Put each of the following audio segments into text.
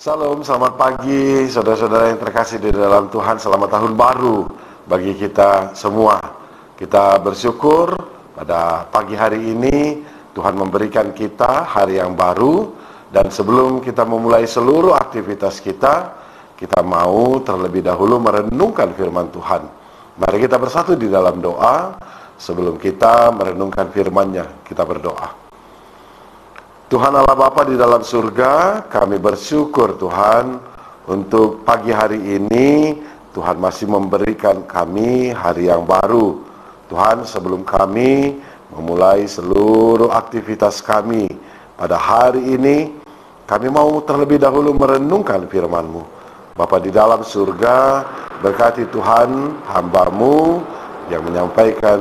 Salam, selamat pagi saudara-saudara yang terkasih di dalam Tuhan. Selamat tahun baru bagi kita semua. Kita bersyukur pada pagi hari ini Tuhan memberikan kita hari yang baru. Dan sebelum kita memulai seluruh aktivitas kita mau terlebih dahulu merenungkan firman Tuhan. Mari kita bersatu di dalam doa. Sebelum kita merenungkan firman-Nya, kita berdoa. Tuhan Allah Bapa di dalam surga, kami bersyukur Tuhan untuk pagi hari ini Tuhan masih memberikan kami hari yang baru. Tuhan, sebelum kami memulai seluruh aktivitas kami pada hari ini, kami mau terlebih dahulu merenungkan firman-Mu. Bapa di dalam surga, berkati Tuhan hamba-Mu yang menyampaikan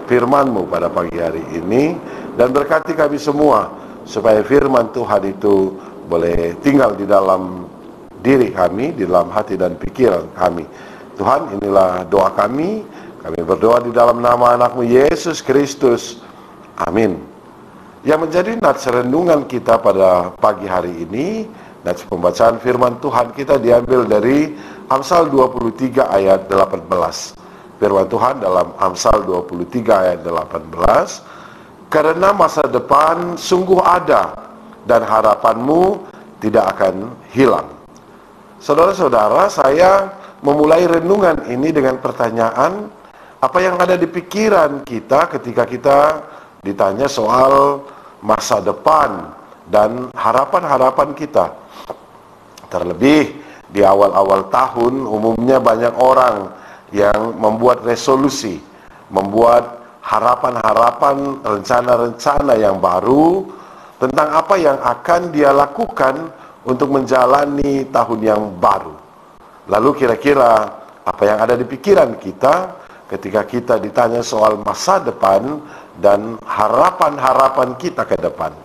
firman-Mu pada pagi hari ini, dan berkati kami semua supaya firman Tuhan itu boleh tinggal di dalam diri kami, di dalam hati dan pikiran kami. Tuhan, inilah doa kami. Kami berdoa di dalam nama anak-Mu Yesus Kristus. Amin. Yang menjadi nats renungan kita pada pagi hari ini, nats pembacaan firman Tuhan kita diambil dari Amsal 23 ayat 18. Firman Tuhan dalam Amsal 23 ayat 18. Karena masa depan sungguh ada dan harapanmu tidak akan hilang. Saudara-saudara, saya memulai renungan ini dengan pertanyaan, apa yang ada di pikiran kita ketika kita ditanya soal masa depan dan harapan-harapan kita. Terlebih di awal-awal tahun, umumnya banyak orang yang membuat resolusi, membuat harapan-harapan, rencana-rencana yang baru tentang apa yang akan dia lakukan untuk menjalani tahun yang baru. Lalu kira-kira apa yang ada di pikiran kita ketika kita ditanya soal masa depan dan harapan-harapan kita ke depan.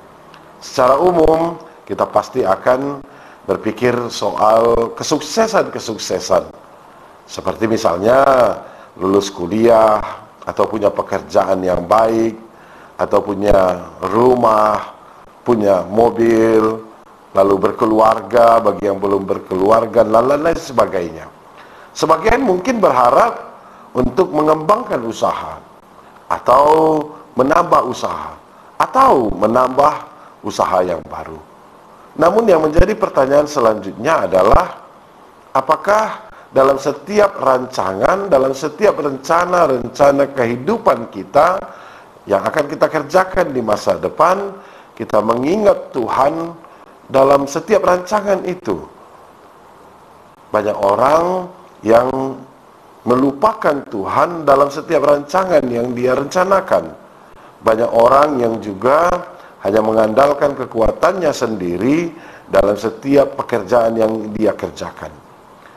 Secara umum, kita pasti akan berpikir soal kesuksesan-kesuksesan. Seperti misalnya lulus kuliah, atau punya pekerjaan yang baik, atau punya rumah, punya mobil, lalu berkeluarga bagi yang belum berkeluarga, dan lain-lain sebagainya. Sebagian mungkin berharap untuk mengembangkan usaha, atau menambah usaha, atau menambah usaha yang baru. Namun yang menjadi pertanyaan selanjutnya adalah, apakah dalam setiap rancangan, dalam setiap rencana-rencana kehidupan kita yang akan kita kerjakan di masa depan, kita mengingat Tuhan dalam setiap rancangan itu? Banyak orang yang melupakan Tuhan dalam setiap rancangan yang dia rencanakan. Banyak orang yang juga hanya mengandalkan kekuatannya sendiri dalam setiap pekerjaan yang dia kerjakan.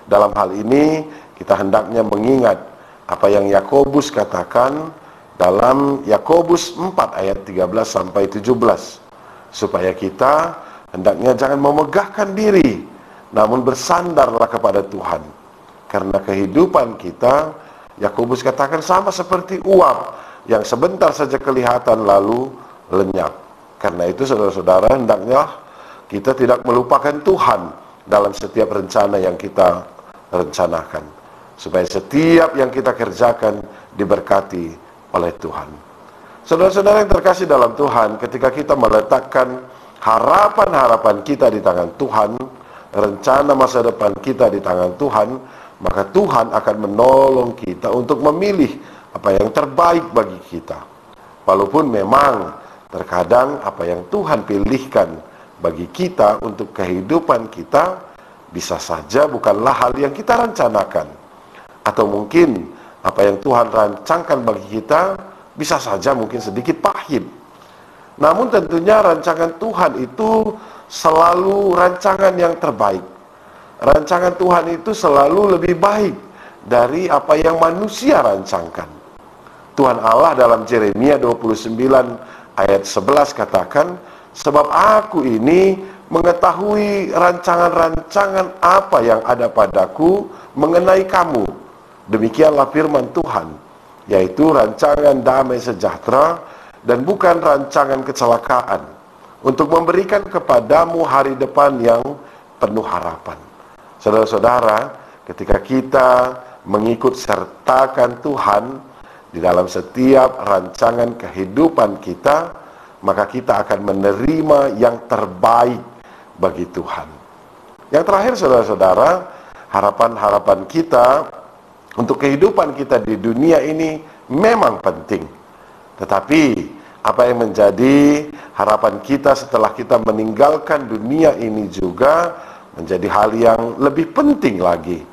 Dalam hal ini, kita hendaknya mengingat apa yang Yakobus katakan dalam Yakobus 4 ayat 13-17. Supaya kita hendaknya jangan memegahkan diri, namun bersandarlah kepada Tuhan. Karena kehidupan kita, Yakobus katakan, sama seperti uap yang sebentar saja kelihatan lalu lenyap. Karena itu saudara-saudara, hendaknya kita tidak melupakan Tuhan dalam setiap rencana yang kita rencanakan, supaya setiap yang kita kerjakan diberkati oleh Tuhan. Saudara-saudara yang terkasih dalam Tuhan, ketika kita meletakkan harapan-harapan kita di tangan Tuhan, rencana masa depan kita di tangan Tuhan, maka Tuhan akan menolong kita untuk memilih apa yang terbaik bagi kita. Walaupun memang terkadang apa yang Tuhan pilihkan bagi kita untuk kehidupan kita bisa saja bukanlah hal yang kita rencanakan. Atau mungkin apa yang Tuhan rancangkan bagi kita bisa saja mungkin sedikit pahit. Namun tentunya rancangan Tuhan itu selalu rancangan yang terbaik. Rancangan Tuhan itu selalu lebih baik dari apa yang manusia rancangkan. Tuhan Allah dalam Yeremia 29 ayat 11 katakan, sebab aku ini mengetahui rancangan-rancangan apa yang ada padaku mengenai kamu. Demikianlah firman Tuhan, yaitu rancangan damai sejahtera dan bukan rancangan kecelakaan, untuk memberikan kepadamu hari depan yang penuh harapan. Saudara-saudara, ketika kita mengikut sertakan Tuhan di dalam setiap rancangan kehidupan kita, maka kita akan menerima yang terbaik bagi Tuhan. Yang terakhir, saudara-saudara, harapan-harapan kita untuk kehidupan kita di dunia ini memang penting. Tetapi apa yang menjadi harapan kita setelah kita meninggalkan dunia ini juga menjadi hal yang lebih penting lagi.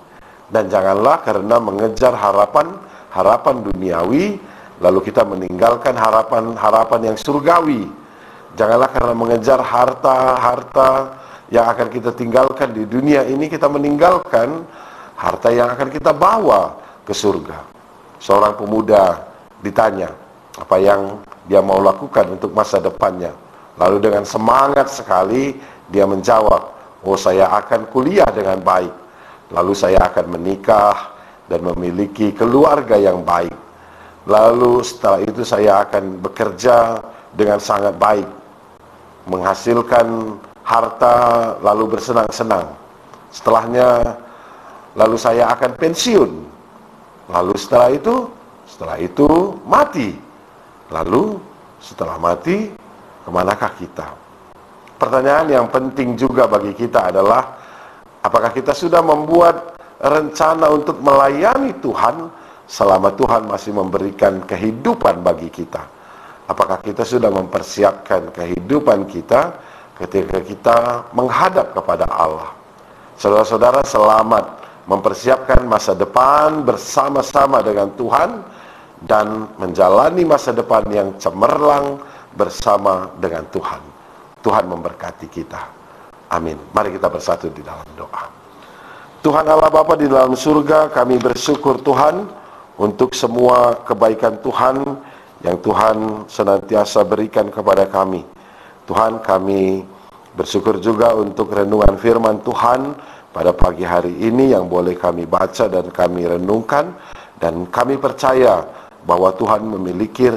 Dan janganlah karena mengejar harapan duniawi, lalu kita meninggalkan harapan yang surgawi. Janganlah karena mengejar harta yang akan kita tinggalkan di dunia ini, kita meninggalkan harta yang akan kita bawa ke surga. Seorang pemuda ditanya apa yang dia mau lakukan untuk masa depannya. Lalu dengan semangat sekali dia menjawab, "Oh, saya akan kuliah dengan baik. Lalu saya akan menikah dan memiliki keluarga yang baik. Lalu setelah itu saya akan bekerja dengan sangat baik, menghasilkan harta lalu bersenang-senang. Setelahnya lalu saya akan pensiun. Lalu setelah itu mati. Lalu setelah mati, kemanakah kita?" Pertanyaan yang penting juga bagi kita adalah, apakah kita sudah membuat rencana untuk melayani Tuhan selama Tuhan masih memberikan kehidupan bagi kita? Apakah kita sudah mempersiapkan kehidupan kita ketika kita menghadap kepada Allah? Saudara-saudara, selamat mempersiapkan masa depan bersama-sama dengan Tuhan dan menjalani masa depan yang cemerlang bersama dengan Tuhan. Tuhan memberkati kita. Amin. Mari kita bersatu di dalam doa. Tuhan Allah Bapa di dalam surga, kami bersyukur Tuhan untuk semua kebaikan Tuhan yang Tuhan senantiasa berikan kepada kami. Tuhan, kami bersyukur juga untuk renungan firman Tuhan pada pagi hari ini yang boleh kami baca dan kami renungkan. Dan kami percaya bahwa Tuhan memiliki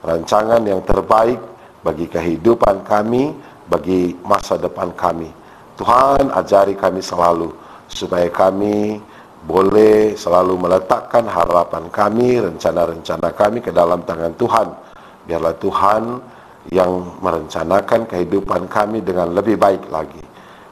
rancangan yang terbaik bagi kehidupan kami, bagi masa depan kami. Tuhan, ajari kami selalu supaya kami boleh selalu meletakkan harapan kami, rencana-rencana kami ke dalam tangan Tuhan. Biarlah Tuhan yang merencanakan kehidupan kami dengan lebih baik lagi.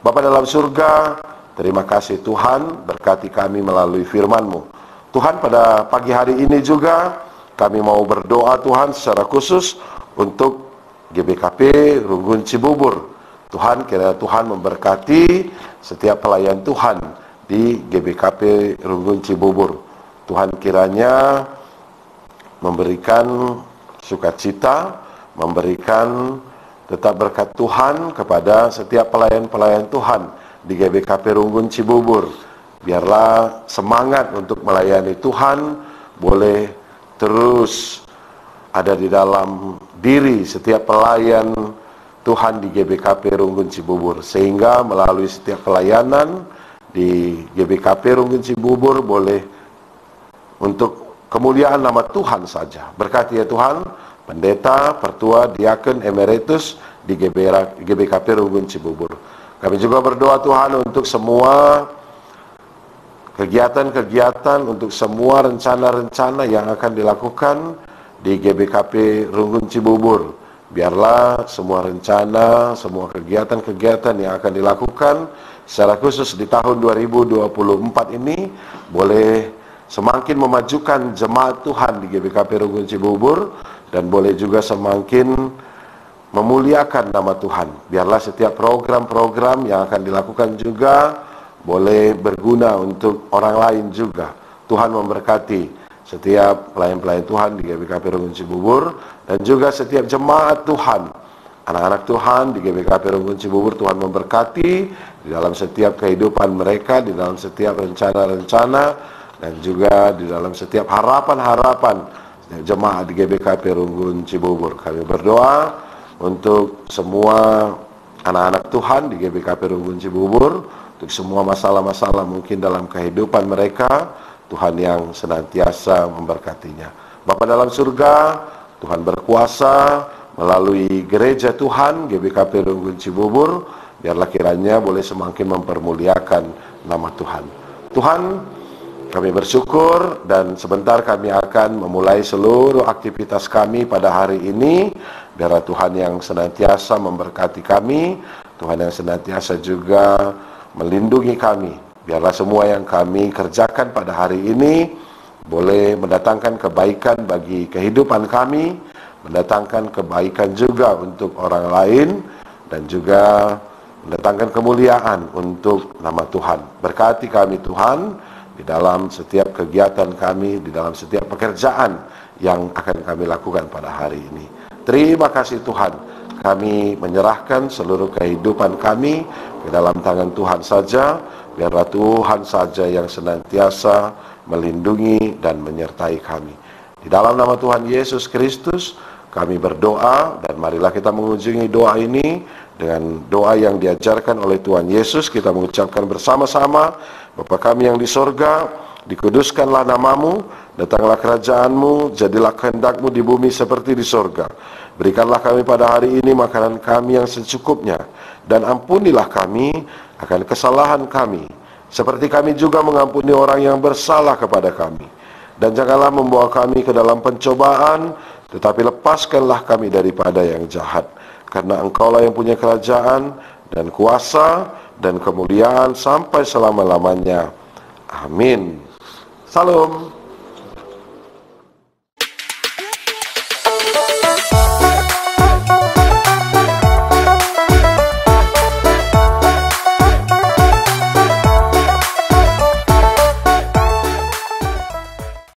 Bapa dalam surga, terima kasih Tuhan, berkati kami melalui firman-Mu. Tuhan, pada pagi hari ini juga kami mau berdoa Tuhan secara khusus untuk GBKP Runggun Cibubur. Tuhan, kiranya Tuhan memberkati setiap pelayan Tuhan di GBKP Runggun Cibubur. Tuhan kiranya memberikan sukacita, memberikan tetap berkat Tuhan kepada setiap pelayan-pelayan Tuhan di GBKP Runggun Cibubur. Biarlah semangat untuk melayani Tuhan boleh terus ada di dalam diri setiap pelayan Tuhan di GBKP Runggun Cibubur, sehingga melalui setiap pelayanan di GBKP Runggun Cibubur boleh untuk kemuliaan nama Tuhan saja. Berkati ya Tuhan, pendeta, pertua, diaken, emeritus di GBKP Runggun Cibubur. Kami juga berdoa Tuhan untuk semua kegiatan-kegiatan, untuk semua rencana-rencana yang akan dilakukan di GBKP Runggun Cibubur. Biarlah semua rencana, semua kegiatan-kegiatan yang akan dilakukan secara khusus di tahun 2024 ini boleh semakin memajukan jemaat Tuhan di GBKP Runggun Cibubur dan boleh juga semakin memuliakan nama Tuhan. Biarlah setiap program-program yang akan dilakukan juga boleh berguna untuk orang lain juga. Tuhan memberkati setiap pelayan-pelayan Tuhan di GBKP Runggun Cibubur dan juga setiap jemaat Tuhan, anak-anak Tuhan di GBKP Runggun Cibubur. Tuhan memberkati di dalam setiap kehidupan mereka, di dalam setiap rencana-rencana dan juga di dalam setiap harapan-harapan jemaat di GBKP Runggun Cibubur. Kami berdoa untuk semua anak-anak Tuhan di GBKP Runggun Cibubur, untuk semua masalah-masalah mungkin dalam kehidupan mereka, Tuhan yang senantiasa memberkatinya. Bapa dalam surga, Tuhan berkuasa melalui gereja Tuhan GBKP Runggun Cibubur biarlah kiranya boleh semakin mempermuliakan nama Tuhan. Tuhan, kami bersyukur dan sebentar kami akan memulai seluruh aktivitas kami pada hari ini. Biarlah Tuhan yang senantiasa memberkati kami, Tuhan yang senantiasa juga melindungi kami. Biarlah semua yang kami kerjakan pada hari ini boleh mendatangkan kebaikan bagi kehidupan kami, mendatangkan kebaikan juga untuk orang lain, dan juga mendatangkan kemuliaan untuk nama Tuhan. Berkati kami Tuhan, di dalam setiap kegiatan kami, di dalam setiap pekerjaan yang akan kami lakukan pada hari ini. Terima kasih Tuhan, kami menyerahkan seluruh kehidupan kami ke dalam tangan Tuhan saja. Biarlah Tuhan saja yang senantiasa melindungi dan menyertai kami. Di dalam nama Tuhan Yesus Kristus kami berdoa, dan marilah kita mengunjungi doa ini dengan doa yang diajarkan oleh Tuhan Yesus. Kita mengucapkan bersama-sama, Bapa kami yang di sorga, dikuduskanlah namamu, datanglah kerajaanmu, jadilah kehendak-mu di bumi seperti di sorga. Berikanlah kami pada hari ini makanan kami yang secukupnya, dan ampunilah kami akan kesalahan kami, seperti kami juga mengampuni orang yang bersalah kepada kami. Dan janganlah membawa kami ke dalam pencobaan, tetapi lepaskanlah kami daripada yang jahat. Karena Engkaulah yang punya kerajaan dan kuasa dan kemuliaan sampai selama-lamanya. Amin. Salam.